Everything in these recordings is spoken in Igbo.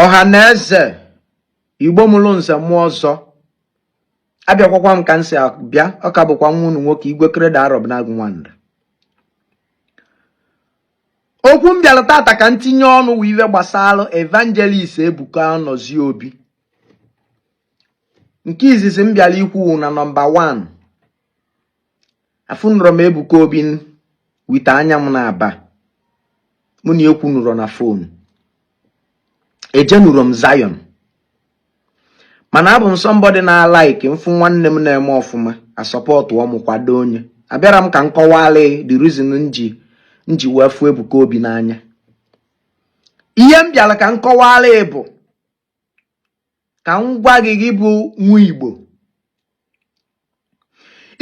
Ọhaneze Igbo mụrụ nze mmụọ ọzọ abịakwakwa m ka nsi abịa ọ ka bụkwa nwa unu nwoke Igwe Credo Arab na-agụ nwanda. Okwu m bịara tata ka ntinye ọnụ wụ iwe gbasara Evangelist Ebuka Obi. Nke izizi m bịara ikwu na nọmba 1. Afụnụrụ m Ebuka Obi wite anya m na-aba. Mụ na ekwu nụrụ na fon. Ejenụrụ m Zion. Mana abụ m somebody na like mfu nwanne m na-eme ọfụma a support ọ m kwado onye. Abịara m ka m kọwalị the reason nji wefu Ebuka Obi n'anya. Ihe m bịara ka m kọwalị bụ ka m gwa gị bụ nwa Igbo.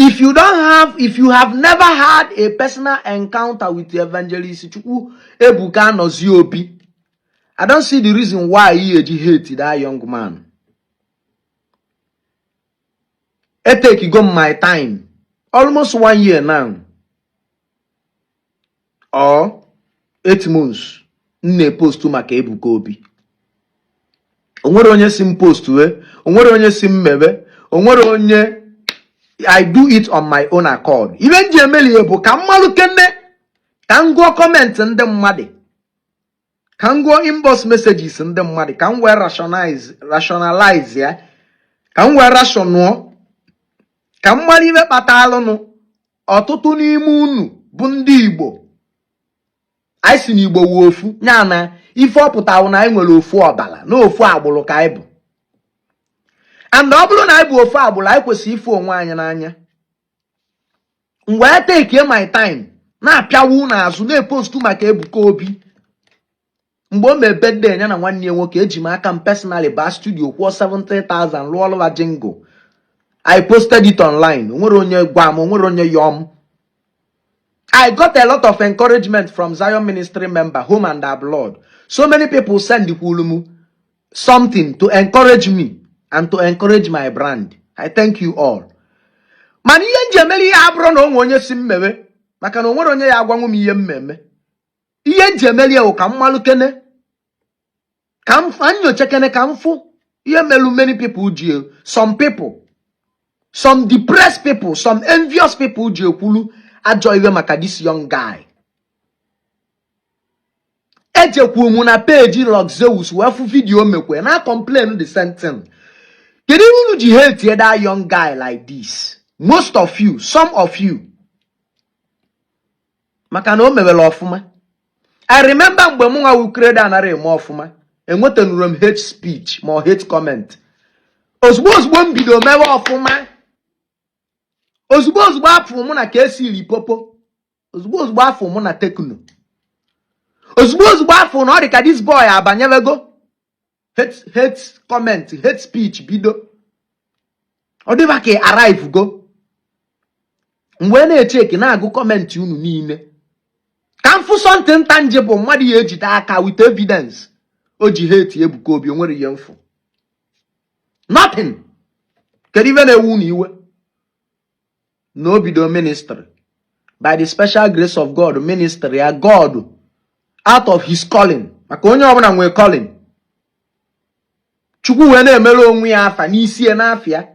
If you have never had a personal encounter with the Evangelist Ebuka Obi, I don't see the reason why he hated that young man. It take my time, almost 1 year now, or 8 months. Nne post to maka Ebuka Obi. Onwere onye sim post we, onwere onye sim mebe, onwere onye. I do it on my own accord. Even Jemeli Ebu ka mmalu kenne, ka ngwo comment ndị mmadụ, ka ngwo inbox messages ndị mmadụ, ka ngwe rationalize ya, ka ngwe rationuo, ka mmadụ iwe kpatalụnụ ọtụtụ n'ime unu bụ ndị Igbo. Anyị si n'Igbo wu ofu, nya na ife ọpụtawụ na anyị nwere ofu ọbala, na ofu agbụrụ ka anyị bụ. And ọ bụrụ na anyị bụ ofu agbụrụ, anyị kwesịrị ife onwe anyị n'anya. Mgbe I take my time na-apịawu n'azụ na-epostu maka Ebuka Obi. Mgbe o mee birthday ya na nwanne ya nwoke, eji m aka m personally baa studio kwụọ 70,000 lụọ ọlụwa jingle. I posted it online. Onwere onye gwa m, onwere onye yọm. I got a lot of encouragement from Zion ministry member, home and abroad. So many people send the something to encourage me and to encourage my brand. I thank you all. Man, ihe njemeli ya abụrụ na onwe onye si mmeme, maka na onwere onye ya agwanwu m ihe mmeme. Ihe njemeli ya ka mmalụ kene, ka m anyocha kene ka mfu ihe melu many people ji, some people, some depressed people, some envious people ji ekwulu ajọ iwe maka this young guy. Ejekwu mu na page Luxeus wefu video mekwe na complain the same thing. Kedu unu ji hate that young guy like this? Most of you, some of you. Maka na o mewele ọfụma. I remember mgbe mụ nwa wu Credo anara eme ọfụma, enwetenuru m hate speech ma hate comment. Ozugbo m bido mewe ọfụma. Ozugbo afụ mụ na ka esiri popo. Ozugbo afụ mụ na tekno. Ozugbo afụ na ọ dị ka this boy abanyewego. Hate comment, hate speech bido. Ọ dịba ka arrive go. Mgbe na-echeki na-agụ comment unu niile. Ka mfu something tangible mmadụ ya ejide aka with evidence. O ji hate Ebuka Obi, onwere ihe mfu. Nothing. Kedu ife na-ewu na iwe? No bido ministry. By the special grace of God, ministry ya God out of his calling. Maka onye ọbụla nwere calling. Chukwu wee na-emere onwe ya afa n'isi ya n'afịa.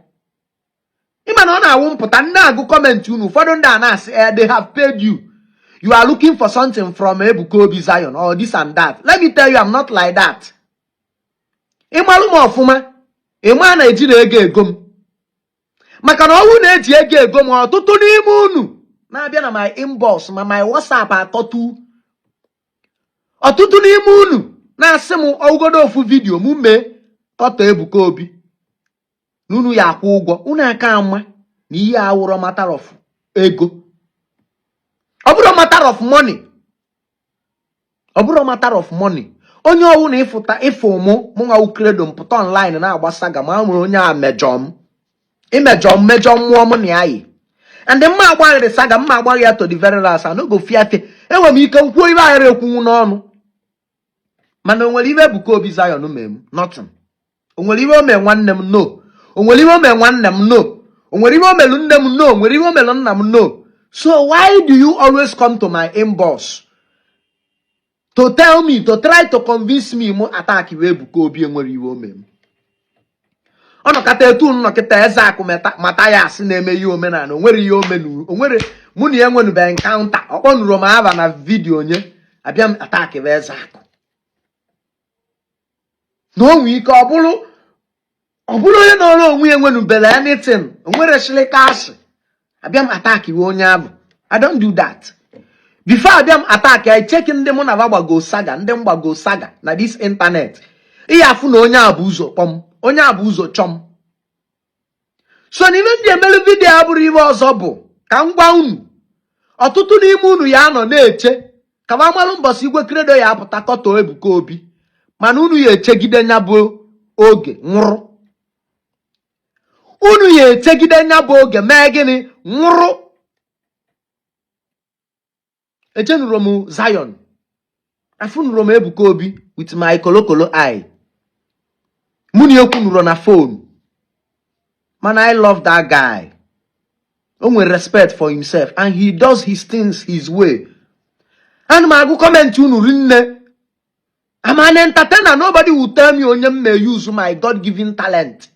Ịma na ọ na-awụ mpụta ndị agụ comment unu, ụfọdụ ndị a na-asị they have paid you. You are looking for something from Ebuka Obi Zion or this and that. Let me tell you, I'm not like that. Ịmalụ m ọfụma, ịma na-eji na ego m. Maka na ọwụ na-eji ego m ọtụtụ n'ime unu na-abịa na my inbox ma my WhatsApp atọtụ. Ọtụtụ n'ime unu na-asị m ọgụgodo ofu video m mee kọtọ Ebuka Obi. N'unu ya akwụ ụgwọ, unu aka ama na ihe awụrọ matter of ego. Ọ bụrụ matter of money. Ọ bụrụ matter of money. Onye ọwụ na ịfụ mụ nwa Credo mpụta online na-agbasa ga ma nwere onye a mejọ m. Imejọ mmụọ m na yayi. And the mma agbaghị saga mma agbaghị ya to the very last. No go fiafe. Enwe m ike nkwuo ibe aghara ekwu n'ọnụ. Mana onwere ibe Ebuka Obi Zion mem, nothing. Onwere ibe o mee nwanne m no. Onwere ibe o mee nwanne m no. Onwere ibe o melu nne m no. Onwere ibe o melu nna m no. So why do you always come to my inbox to tell me, to try to convince me mo attack Ebuka Obi enwere iwe omem. Ono kata etu no kita eze akụ mata ya asị na-eme ihe omenala onwere ihe omenu onwere mụ na ya nwenu be encounter okponuro ma aba na video nye abịa m attack eze akụ no onwe ike ọ bụrụ onye nọrọ onwe ya nwenu bele anything onwere shilika asị abịa m attack iwe onye abụ. I don't do that. Before abịa m attack I check ndị mụ na gbago saga ndị mgbago saga na this internet ihe afụ na onye abụ ụzọ kpọm onye abụ ụzọ chọm. So n'ime ndị emelu vidio abụrụ iwe ọzọ bụ ka m gwa unu ọtụtụ n'ime unu ya nọ na-eche ka ma malụ mbọsị igwe kredo ya apụta kọtọ Ebuka Obi mana unu ya echegide nya bụ oge nwụrụ. Unu ya echegide nya bụ oge mee gịnị nwụrụ. Echenụrụ m Zion afụnụrụ m Ebuka Obi with my kolokolo eye. Mụ na ekwu nụrụ na phone. Man, I love that guy. With respect for himself. And he does his things his way. And my go comment you rinne. I'm an entertainer. Nobody will tell me onye may use my God-given talent.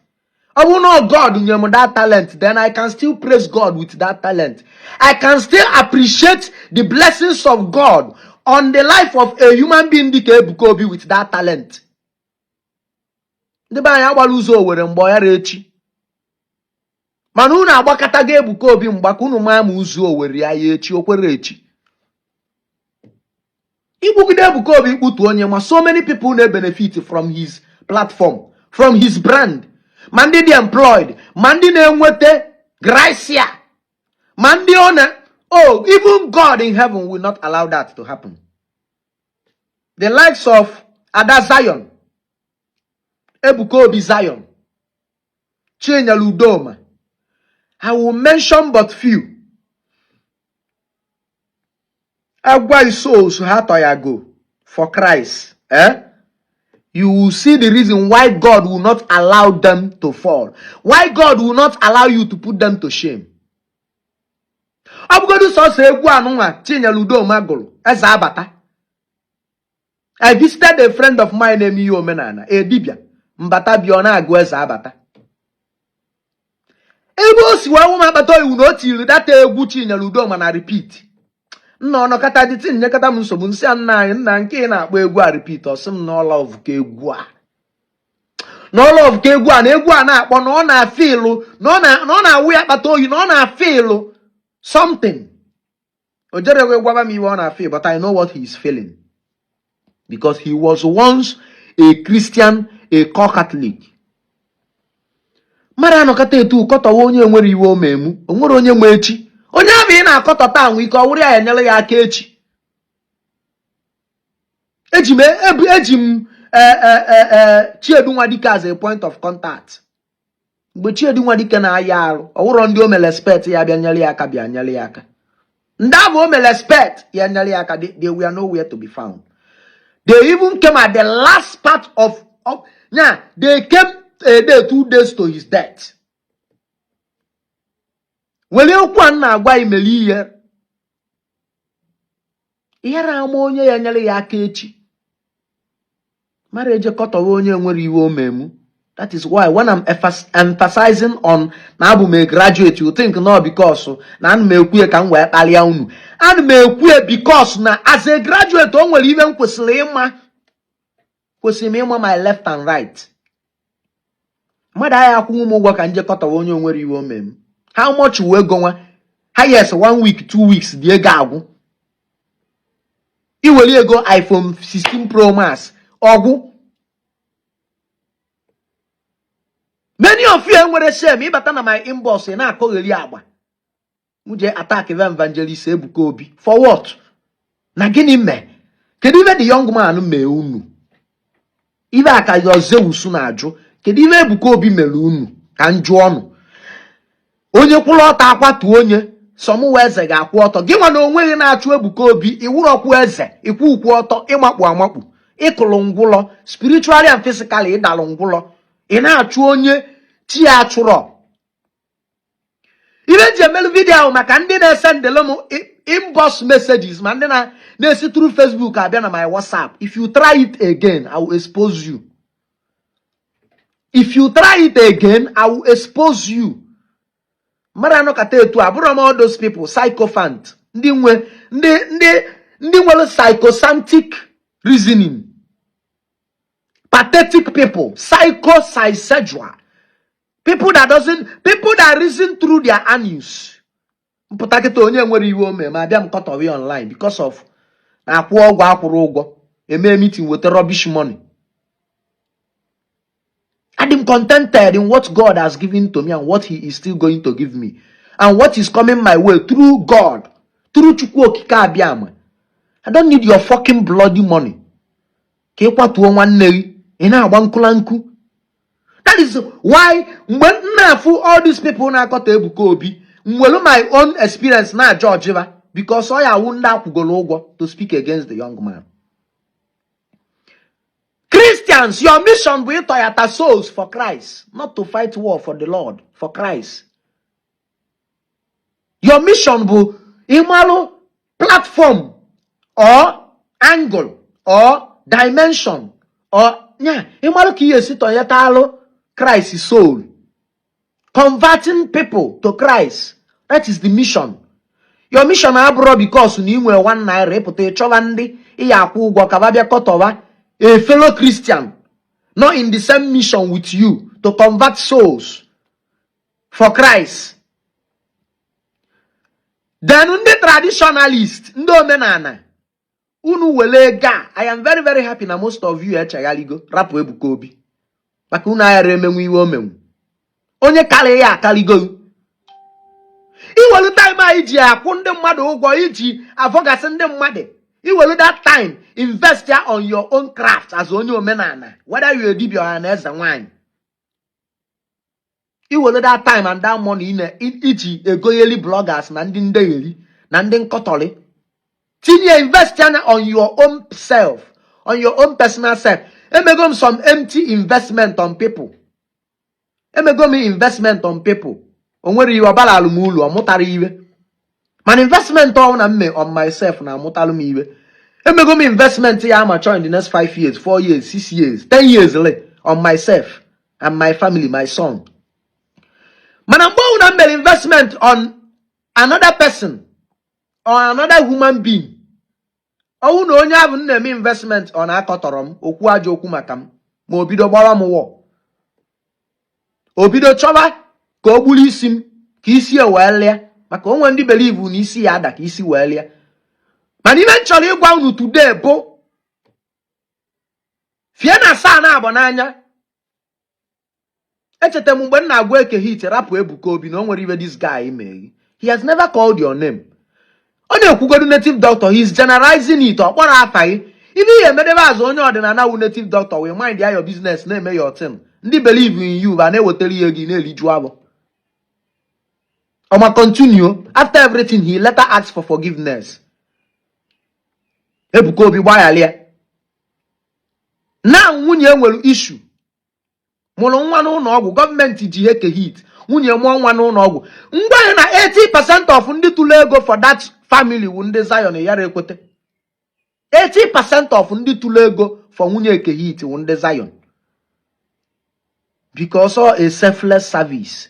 I will know God in that talent. Then I can still praise God with that talent. I can still appreciate the blessings of God on the life of a human being like Ebuka Obi with that talent. The ba ya gbaluzo were mgbo ya rechi. Mana unu agbakata ga Ebuka Obi mgbaka unu ma ama uzu owere ya echi okwere echi. Igbugide Ebuka Obi ikputu onye ma so many people na benefit from his platform, from his brand. Man ndị employed, man ndị na-enwete gracia. Man ndị ona, oh, even God in heaven will not allow that to happen. The likes of Ada Zion, Ebuka Obi Zion, Chinya Ludoma. I will mention but few. Agwa souls how to go for Christ. You will see the reason why God will not allow them to fall. Why God will not allow you to put them to shame. I visited a friend of mine named Yomenana, a Dibia, Mbata Biona Agueza Abata. Ebo si wa woman bato you know till that Gucci in Ludom and I repeat. No kata ditin nyakata munsobu nsi anna na nke na akpo egwu a repeat osim no love ke egwu a. No love ke egwu a na egwu a na akpo no na feel no na we bato you no na feel something. Ojere we gwa me we na feel but I know what he is feeling. Because he was once a Christian, a Catholic. Mara no kata etu koto onye nwere iwe omemu onwere onye nwe echi onye abi na akoto ta nwe ike owuri ya nyele ya aka echi ejim Chiedu Nwadike as a point of contact mgbe Chiedu Nwadike na aya arụ owuro ndị o mele expect ya bịa nyele ya aka bịa nyele ya aka ndị abụ o mele expect ya nyele ya aka they were nowhere to be found. They even came at the last part of they came a day 2 days to his death. Wele okwu na agwa imeli ihe. Ihe ra ama onye ya nyere ya aka echi. Mara eje kotowe onye nwere iwe omemu. That is why when I'm emphasizing on na abu me graduate, you think no because na anu me ekwu ka m wee kpalia unu. Anu me ekwu because na as a graduate o nwere iwe kwesịrị ịma my left and right. Mada ya akwụ ụmụ ụgwọ ka nje kotowe onye nwere iwe omemu. How much we go nwa? Highest 1 week, 2 weeks die ga agwụ. I weli ego iPhone 16 Pro Max ọgwụ. Many of you nwere shame ịbata na my inbox na akọgheri agba. Muje attack Evangelist Ebuka Obi. For what? Na gịnị me? Kedu ibe the young man me unu? Ibe aka Yozewusu na ajụ. Kedu ibe Ebuka Obi mere unu? Ka njụ ọnụ. Onye kwụrụ ọtọ akwatu onye somu eze ga-akwụ ọtọ gị nwa na onwe gị na-achụ Ebuka Obi iwuru ọkwụ eze ikwu ukwu ọtọ ịmakpu amakpu ịkụlụ ngwụlọ spiritually and physically ịdalụ ngwụlọ ị na-achụ onye chi achụrọ. Ibe nji emelu vidio ahụ maka ndị na-ese ndele m inbox messages, man. Then I see through Facebook, I be on my WhatsApp. If you try it again, I will expose you. If you try it again, I will expose you. Marano kate to all those people, psychophant. Ndi psychosantic reasoning. Pathetic people, psychosexual. People that reason through their anus. Online because of a meeting with the rubbish money. And I'm contented in what God has given to me and what He is still going to give me. And what is coming my way through God. Through Chukwu Okike Abiyama. I don't need your fucking bloody money. That is why when all these people now got Ebuka Obi, my own experience now George because I won't to speak against the young man. Christians, your mission will Toyota souls for Christ, not to fight war for the Lord, for Christ. Your mission will imalo platform or angle or dimension or imalo kiyesi Toyota Christ's soul. Converting people to Christ. That is the mission. Your mission abroad because you were 1 naira reputed chovandi iyaku kababia kotowa a fellow Christian not in the same mission with you to convert souls for Christ. Then the traditionalist ndo menana unu welega. I am very very happy na most of you echagaligo rapu Ebuka Obi. Maka unu ayare emenwu iwe omenwu. Onye kale ya akaligo. Iwelu time a iji akwụ ndị mmadụ ụgwọ iji avogasị ndị mmadụ. Iwelu that time invest ya on your own craft as onye omenala. Whether you a dibia or an eze nwanyị. Iwelu that time and that money iji egoyeli bloggers na ndị ndeyeli na ndị nkọtọli. Tinye invest ya on your own self, on your own personal self. Emegom some empty investment on people. Emegom investment on people. Onwere iwe bala alumulu omutara iwe. Man investment on myself na amutalu mi iwe. Emegom investment ya mature in the next 5 years, 4 years, 6 years, 10 years on myself and my family, my son. Man ambo investment on another person or another human being. Owu na onye abu na-eme investment on akotorom okwu aja okwu makam ma obido gbawa m wo. Obido choba ka ogbuli isi ka isi ewelia maka onwe ndị believe na isi ya ada ka isi welia. Mana ibe nchọrọ ịgwa unu today bụ fie na saa na abọ n'anya. Echete m mgbe nna agwa eke hit rapu Ebuka Obi na onwere ibe this guy mee. He has never called your name. Onye ekwugodu native doctor, he is generalizing it. Okporo afa gị. Ibe ihe medebe azụ onye ọdịnala wu native doctor we mind your business na-eme your thing. Ndị believe in you ba na-ewetara ihe gị na-eliju abụ. Oma continue. After everything, he later asked for forgiveness. Ebuka Obi gbayalia. Na nwunye nwere issue. Mụrụ nwa n'ụlọ ọgwụ, gọọmenti ji eke hit. Nwunye mụọ nwa n'ụlọ ọgwụ. Ngwa na 80% of ndị tụrụ ego for that family wu ndị Zion yara ekwete. 80% of ndị tụrụ ego for nwunye eke hit wu ndị Zion. Because of a selfless service.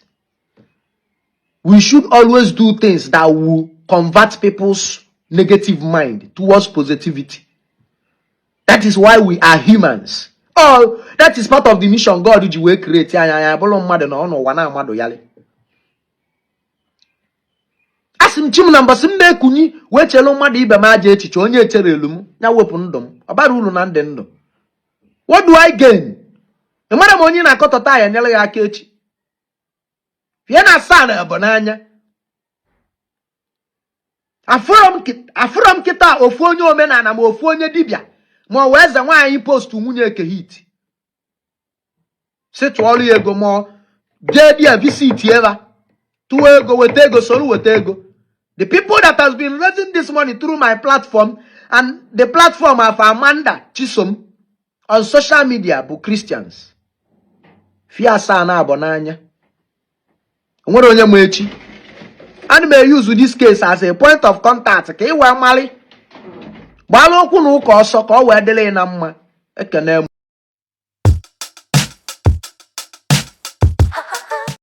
We should always do things that will convert people's negative mind towards positivity. That is why we are humans. Oh, that is part of the mission God did you create. Asim chim na mbasi mbe kunyi we chelo mmadụ ibe ma aja echiche onye echere elu m nya wepụ ndụ m ọbara ulu na ndị ndụ. What do I gain? Emara m onye na-akọtọta ya nyere ya aka echi. Fie na saa na ebo n'anya. Afụrọm kita ofu onye omenala ma ofu onye dibia ma o weze nwaanyị post nwunye eke hit. Si tụọrụ ya ego ma jee dia visit eva. Tụọ ego weta ego soro weta ego. The people that has been raising this money through my platform and the platform of Amanda Chisom on social media bụ Christians. Fie asaa na abo n'anya. Onwere onye ma echi. ana m use this case as a point of contact ka ị wee mali gbala okwu na ụka ọsọ ka ọ wee dịrị na mma. Ekene m.